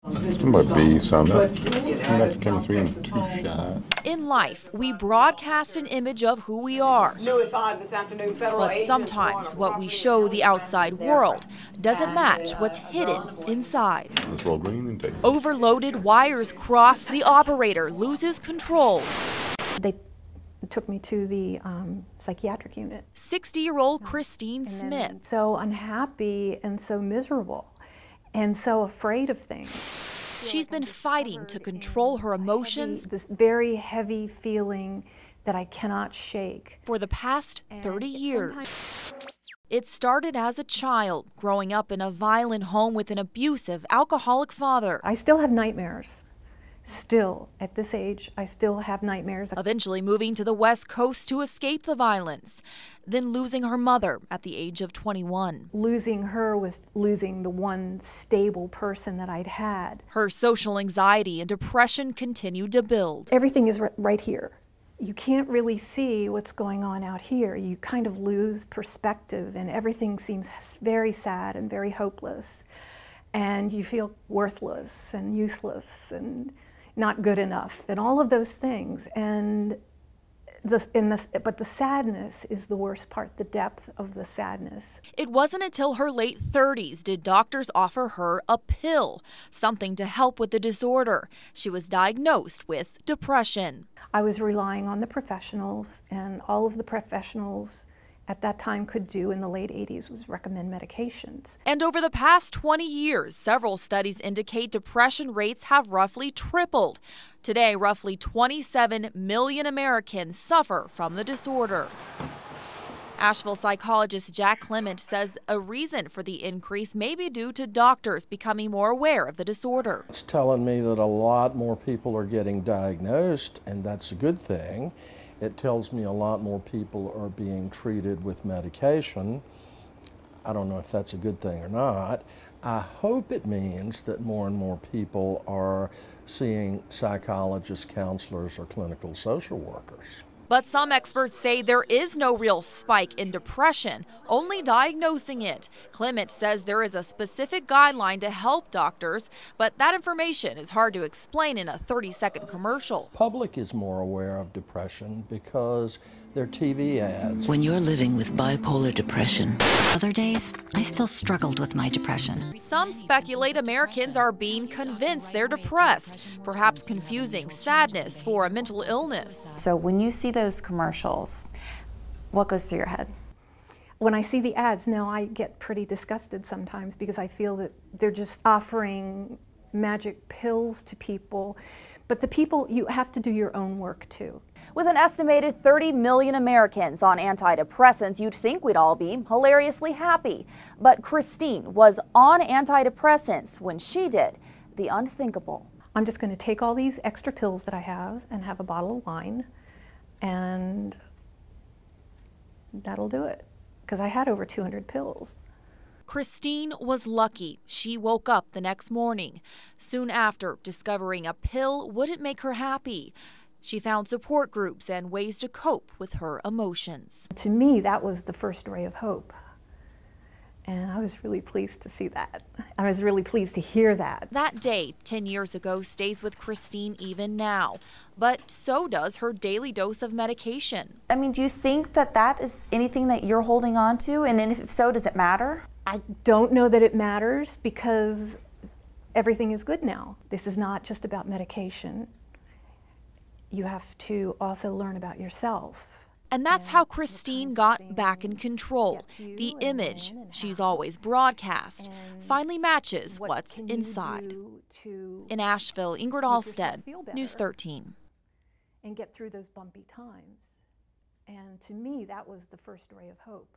Might be some chemistry and too shy. In life, we broadcast an image of who we are. But sometimes what we show the outside world doesn't match what's hidden inside. Let's roll green and take it. Overloaded wires cross, the operator loses control. They took me to the psychiatric unit. 60-year-old Christine Smith. So unhappy and so miserable and so afraid of things. She's been fighting to control her emotions. This very heavy feeling that I cannot shake. For the past 30 years. It started as a child, growing up in a violent home with an abusive, alcoholic father. I still have nightmares. Still, at this age, I still have nightmares. Eventually moving to the West Coast to escape the violence, then losing her mother at the age of 21. Losing her was losing the one stable person that I'd had. Her social anxiety and depression continued to build. Everything is right here. You can't really see what's going on out here. You kind of lose perspective and everything seems very sad and very hopeless. And you feel worthless and useless and not good enough, and all of those things. But the sadness is the worst part, the depth of the sadness. It wasn't until her late 30s did doctors offer her a pill, something to help with the disorder. She was diagnosed with depression. I was relying on the professionals, and all of the professionals at that time could do in the late 80s was recommend medications. And over the past 20 years, several studies indicate depression rates have roughly tripled. Today, roughly 27 million Americans suffer from the disorder. Asheville psychologist Jack Clement says a reason for the increase may be due to doctors becoming more aware of the disorder. It's telling me that a lot more people are getting diagnosed, and that's a good thing. It tells me a lot more people are being treated with medication. I don't know if that's a good thing or not. I hope it means that more and more people are seeing psychologists, counselors, or clinical social workers. But some experts say there is no real spike in depression, only diagnosing it. Clement says there is a specific guideline to help doctors, but that information is hard to explain in a 30-second commercial. Public is more aware of depression because they're TV ads. When you're living with bipolar depression, other days, I still struggled with my depression. Some speculate Americans are being convinced they're depressed, perhaps confusing sadness for a mental illness. So when you see those commercials, what goes through your head? When I see the ads now, I get pretty disgusted sometimes because I feel that they're just offering magic pills to people. But the people, you have to do your own work too. With an estimated 30 million Americans on antidepressants, you'd think we'd all be hilariously happy. But Christine was on antidepressants when she did the unthinkable. I'm just going to take all these extra pills that I have and have a bottle of wine, and that'll do it. Because I had over 200 pills. Christine was lucky. She woke up the next morning, soon after discovering a pill wouldn't make her happy. She found support groups and ways to cope with her emotions. To me, that was the first ray of hope. And I was really pleased to see that. I was really pleased to hear that. That day, 10 years ago, stays with Christine even now. But so does her daily dose of medication. I mean, do you think that that is anything that you're holding on to? And if so, does it matter? I don't know that it matters because everything is good now. This is not just about medication. You have to also learn about yourself. And that's how Christine got back in control. The image she's always broadcast finally matches what's inside. In Asheville, Ingrid Allstaedt, News 13. And get through those bumpy times. And to me, that was the first ray of hope.